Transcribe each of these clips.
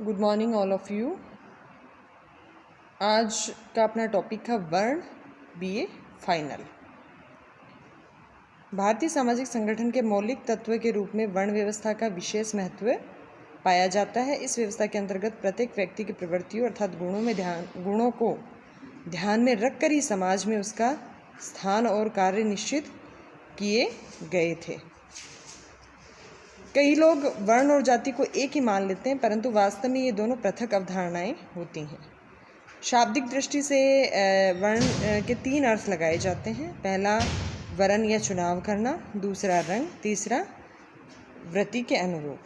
Good morning all of you. आज का अपना टॉपिक था वर्ण बीए फाइनल। भारतीय सामाजिक संगठन के मौलिक तत्व के रूप में वर्ण व्यवस्था का विशेष महत्व पाया जाता है। इस व्यवस्था के अंतर्गत प्रत्येक व्यक्ति की प्रवृत्तियों अर्थात गुणों को ध्यान में रखकर ही समाज में उसका स्थान और कार्य निश्चित किए गए थे। कई लोग वर्ण और जाति को एक ही मान लेते हैं, परंतु वास्तव में ये दोनों पृथक अवधारणाएं होती हैं। शाब्दिक दृष्टि से वर्ण के तीन अर्थ लगाए जाते हैं। पहला वरण या चुनाव करना, दूसरा रंग, तीसरा वृत्ति के अनुरूप।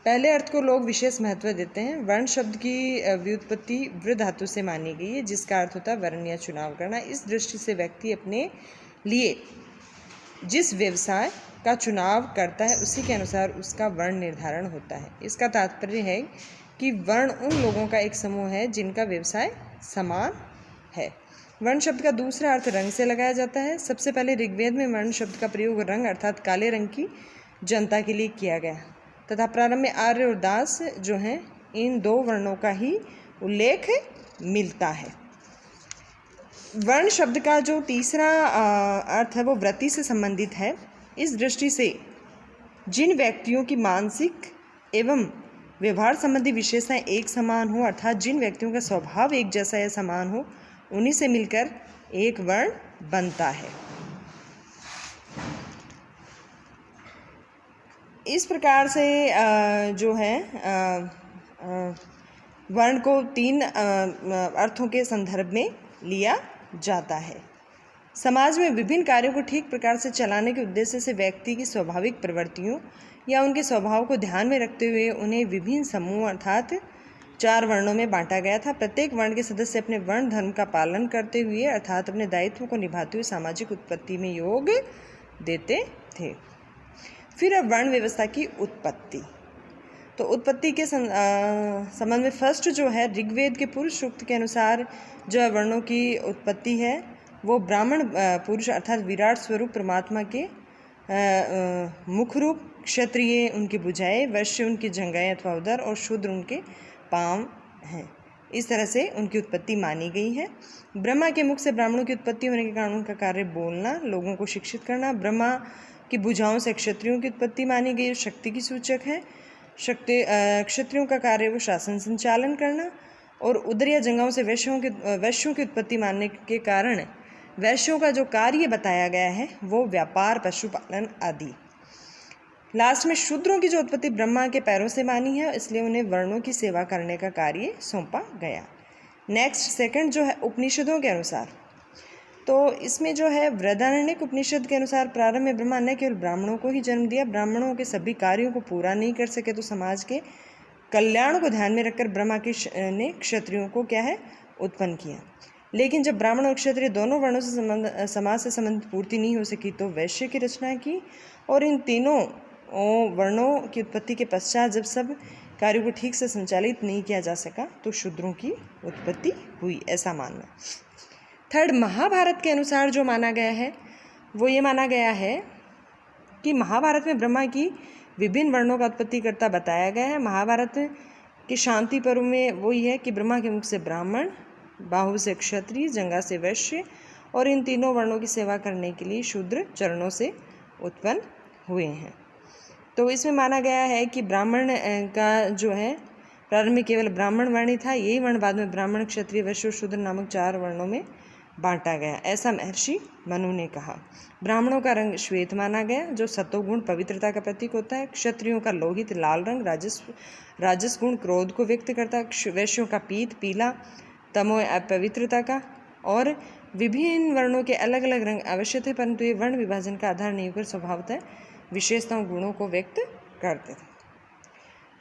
पहले अर्थ को लोग विशेष महत्व देते हैं। वर्ण शब्द की व्युत्पत्ति वृ धातु से मानी गई है, जिसका अर्थ होता है वरण या चुनाव करना। इस दृष्टि से व्यक्ति अपने लिए जिस व्यवसाय का चुनाव करता है उसी के अनुसार उसका वर्ण निर्धारण होता है। इसका तात्पर्य है कि वर्ण उन लोगों का एक समूह है जिनका व्यवसाय समान है। वर्ण शब्द का दूसरा अर्थ रंग से लगाया जाता है। सबसे पहले ऋग्वेद में वर्ण शब्द का प्रयोग रंग अर्थात काले रंग की जनता के लिए किया गया तथा प्रारंभ में आर्य और दास जो हैं, इन दो वर्णों का ही उल्लेख मिलता है। वर्ण शब्द का जो तीसरा अर्थ है वो वृत्ति से संबंधित है। इस दृष्टि से जिन व्यक्तियों की मानसिक एवं व्यवहार संबंधी विशेषताएं एक समान हो, अर्थात जिन व्यक्तियों का स्वभाव एक जैसा या समान हो, उन्हीं से मिलकर एक वर्ण बनता है। इस प्रकार से जो है वर्ण को तीन अर्थों के संदर्भ में लिया जाता है। समाज में विभिन्न कार्यों को ठीक प्रकार से चलाने के उद्देश्य से व्यक्ति की स्वाभाविक प्रवृत्तियों या उनके स्वभाव को ध्यान में रखते हुए उन्हें विभिन्न समूह अर्थात 4 वर्णों में बांटा गया था। प्रत्येक वर्ण के सदस्य अपने वर्ण धर्म का पालन करते हुए अर्थात अपने दायित्व को निभाते हुए सामाजिक उत्पत्ति में योग देते थे। फिर अब वर्ण व्यवस्था की उत्पत्ति। तो उत्पत्ति के संबंध में फर्स्ट जो है ऋग्वेद के पुरुष सूक्त के अनुसार जो वर्णों की उत्पत्ति है वो ब्राह्मण पुरुष अर्थात विराट स्वरूप परमात्मा के मुख रूप, क्षत्रिय उनकी भुजाएं, वैश्य उनकी जंघाएं अथवा उदर और शूद्र उनके पांव हैं। इस तरह से उनकी उत्पत्ति मानी गई है। ब्रह्मा के मुख से ब्राह्मणों की उत्पत्ति होने के कारण उनका कार्य बोलना, लोगों को शिक्षित करना। ब्रह्मा की भुजाओं से क्षत्रियों की उत्पत्ति मानी गई, शक्ति की सूचक है। क्षत्रियों का कार्य वो शासन संचालन करना और उदर या जंघाओं से वैश्यों की उत्पत्ति मानने के कारण वैश्यों का जो कार्य बताया गया है वो व्यापार, पशुपालन आदि। लास्ट में शूद्रों की जो उत्पत्ति ब्रह्मा के पैरों से मानी है, इसलिए उन्हें वर्णों की सेवा करने का कार्य सौंपा गया। नेक्स्ट सेकंड जो है उपनिषदों के अनुसार, तो इसमें जो है बृहदारण्यक उपनिषद के अनुसार प्रारंभ में ब्रह्मा ने केवल ब्राह्मणों को ही जन्म दिया। ब्राह्मणों के सभी कार्यों को पूरा नहीं कर सके तो समाज के कल्याण को ध्यान में रखकर ब्रह्मा ने क्षत्रियों को क्या है उत्पन्न किया। लेकिन जब ब्राह्मण और क्षत्रिय दोनों वर्णों से समाज से संबंध पूर्ति नहीं हो सकी तो वैश्य की रचना की और इन तीनों वर्णों की उत्पत्ति के पश्चात जब सब कार्यों को ठीक से संचालित नहीं किया जा सका तो शूद्रों की उत्पत्ति हुई, ऐसा मानना। थर्ड, महाभारत के अनुसार जो माना गया है वो ये माना गया है कि महाभारत में ब्रह्मा की विभिन्न वर्णों का उत्पत्तिकर्ता बताया गया है। महाभारत के शांति पर्व में वही है कि ब्रह्मा के मुख से ब्राह्मण, बाहु से क्षत्रिय, जंघा से वैश्य और इन तीनों वर्णों की सेवा करने के लिए शूद्र चरणों से उत्पन्न हुए हैं। तो इसमें माना गया है कि ब्राह्मण का जो है प्रारंभ में केवल ब्राह्मण वर्ण ही था, यही वर्ण बाद में ब्राह्मण, क्षत्रिय, वैश्य और शूद्र नामक 4 वर्णों में बांटा गया, ऐसा महर्षि मनु ने कहा। ब्राह्मणों का रंग श्वेत माना गया जो सत्वगुण पवित्रता का प्रतीक होता है। क्षत्रियों का लोहित लाल रंग राजस गुण क्रोध को व्यक्त करता है। वैश्यों का पीत पीला तमो अपवित्रता का। और विभिन्न वर्णों के अलग अलग रंग अवश्य थे, परंतु ये वर्ण विभाजन का आधार नहीं होकर स्वभावतः विशेषताओं गुणों को व्यक्त करते थे।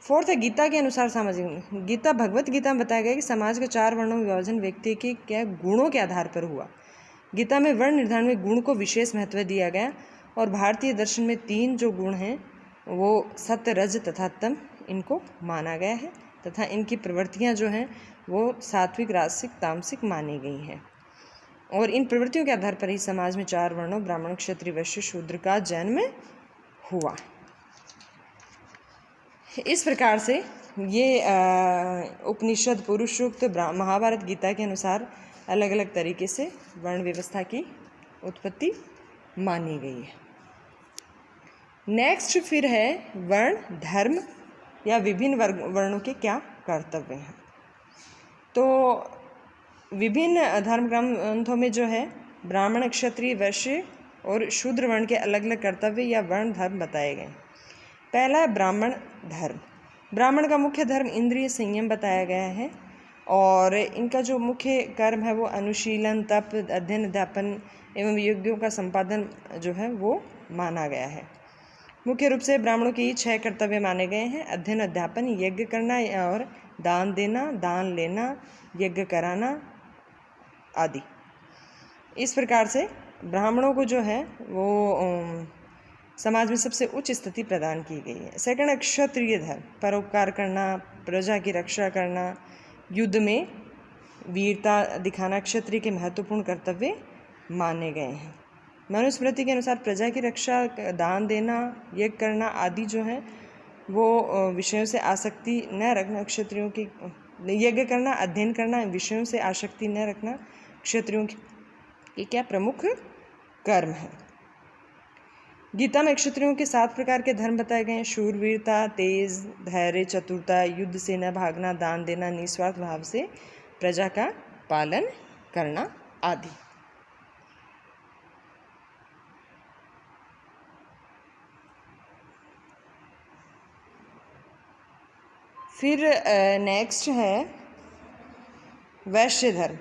फोर्थ है गीता के अनुसार सामाजिक। गीता भगवत गीता में बताया गया कि समाज के 4 वर्णों में विभाजन व्यक्ति के क्या गुणों के आधार पर हुआ। गीता में वर्ण निर्धारण में गुण को विशेष महत्व दिया गया और भारतीय दर्शन में 3 जो गुण हैं वो सत्य, रज तथा तम, इनको माना गया है तथा इनकी प्रवृत्तियाँ जो हैं वो सात्विक, राजसिक, तामसिक मानी गई हैं और इन प्रवृत्तियों के आधार पर ही समाज में 4 वर्णों ब्राह्मण, क्षत्रिय, वैश्य, शूद्र का जन्म हुआ। इस प्रकार से ये उपनिषद पुरुष सूक्त महाभारत गीता के अनुसार अलग अलग तरीके से वर्ण व्यवस्था की उत्पत्ति मानी गई है। नेक्स्ट फिर है वर्ण धर्म या विभिन्न वर्णों के क्या कर्तव्य हैं। तो विभिन्न धर्म ग्रंथों में जो है ब्राह्मण, क्षत्रिय, वैश्य और शूद्र वर्ण के अलग अलग कर्तव्य या वर्ण धर्म बताए गए। पहला है ब्राह्मण धर्म। ब्राह्मण का मुख्य धर्म इंद्रिय संयम बताया गया है और इनका जो मुख्य कर्म है वो अनुशीलन, तप, अध्ययन, अध्यापन एवं यज्ञों का संपादन जो है वो माना गया है। मुख्य रूप से ब्राह्मणों के 6 कर्तव्य माने गए हैं: अध्ययन, अध्यापन, यज्ञ करना और दान देना, दान लेना, यज्ञ कराना आदि। इस प्रकार से ब्राह्मणों को जो है वो समाज में सबसे उच्च स्थिति प्रदान की गई है। सेकंड, क्षत्रिय धर्म। परोपकार करना, प्रजा की रक्षा करना, युद्ध में वीरता दिखाना क्षत्रिय के महत्वपूर्ण कर्तव्य माने गए हैं। मनुस्मृति के अनुसार प्रजा की रक्षा, दान देना, यज्ञ करना आदि जो है वो विषयों से आसक्ति न रखना क्षत्रियों की, यज्ञ करना, अध्ययन करना, विषयों से आसक्ति न रखना क्षत्रियों की क्या प्रमुख कर्म है। गीता में क्षत्रियों के 7 प्रकार के धर्म बताए गए हैं: शूरवीरता, तेज, धैर्य, चतुरता, युद्ध से न भागना, दान देना, निस्वार्थ भाव से प्रजा का पालन करना आदि। फिर नेक्स्ट है वैश्य धर्म।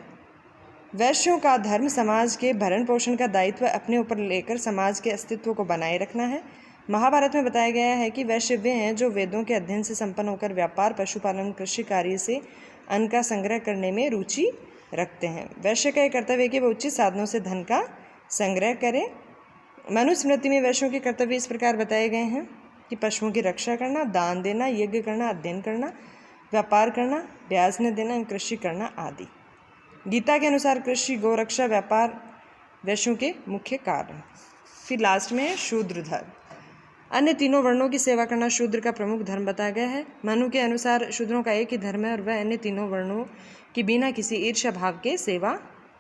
वैश्यों का धर्म समाज के भरण पोषण का दायित्व अपने ऊपर लेकर समाज के अस्तित्व को बनाए रखना है। महाभारत में बताया गया है कि वैश्य वे हैं जो वेदों के अध्ययन से संपन्न होकर व्यापार, पशुपालन, कृषि कार्य से अन्न का संग्रह करने में रुचि रखते हैं। वैश्य का यह कर्तव्य है कि वह उचित साधनों से धन का संग्रह करें। मनुस्मृति में वैश्यों के कर्तव्य इस प्रकार बताए गए हैं कि पशुओं की रक्षा करना, दान देना, यज्ञ करना, अध्ययन करना, व्यापार करना, ब्याज न देना एवं कृषि करना आदि। गीता के अनुसार कृषि, गोरक्षा, व्यापार वैश्यों के मुख्य कार्य हैं। फिर लास्ट में है शूद्र धर्म। अन्य तीनों वर्णों की सेवा करना शूद्र का प्रमुख धर्म बताया गया है। मनु के अनुसार शूद्रों का एक ही धर्म है और वह अन्य तीनों वर्णों की बिना किसी ईर्ष्या भाव के सेवा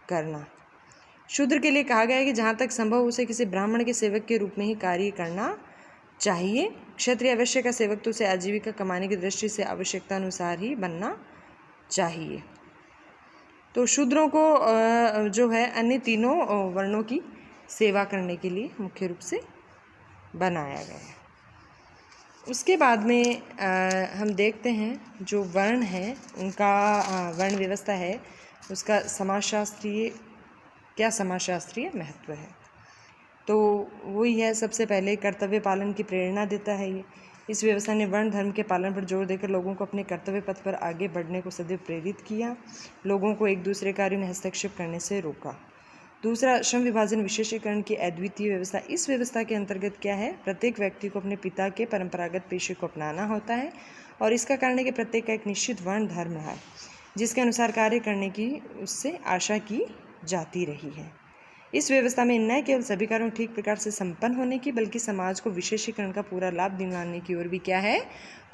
करना। शूद्र के लिए कहा गया है कि जहाँ तक संभव उसे किसी ब्राह्मण के सेवक के रूप में ही कार्य करना चाहिए। क्षत्रिय वैश्य का सेवक तो उसे आजीविका कमाने की दृष्टि से आवश्यकता अनुसार ही बनना चाहिए। तो शूद्रों को जो है अन्य तीनों वर्णों की सेवा करने के लिए मुख्य रूप से बनाया गया है। उसके बाद में हम देखते हैं जो वर्ण हैं उनका वर्ण व्यवस्था है उसका समाजशास्त्रीय महत्व है। तो वही है, सबसे पहले कर्तव्य पालन की प्रेरणा देता है ये। इस व्यवस्था ने वर्ण धर्म के पालन पर जोर देकर लोगों को अपने कर्तव्य पथ पर आगे बढ़ने को सदैव प्रेरित किया, लोगों को एक दूसरे कार्यों में हस्तक्षेप करने से रोका। दूसरा, श्रम विभाजन विशेषीकरण की अद्वितीय व्यवस्था। इस व्यवस्था के अंतर्गत क्या है, प्रत्येक व्यक्ति को अपने पिता के परंपरागत पेशे को अपनाना होता है और इसका कारण है कि प्रत्येक का एक निश्चित वर्ण धर्म है जिसके अनुसार कार्य करने की उससे आशा की जाती रही है। इस व्यवस्था में न केवल सभी कार्यों ठीक प्रकार से संपन्न होने की बल्कि समाज को विशेषीकरण का पूरा लाभ दिलाने की ओर भी क्या है,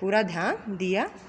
पूरा ध्यान दिया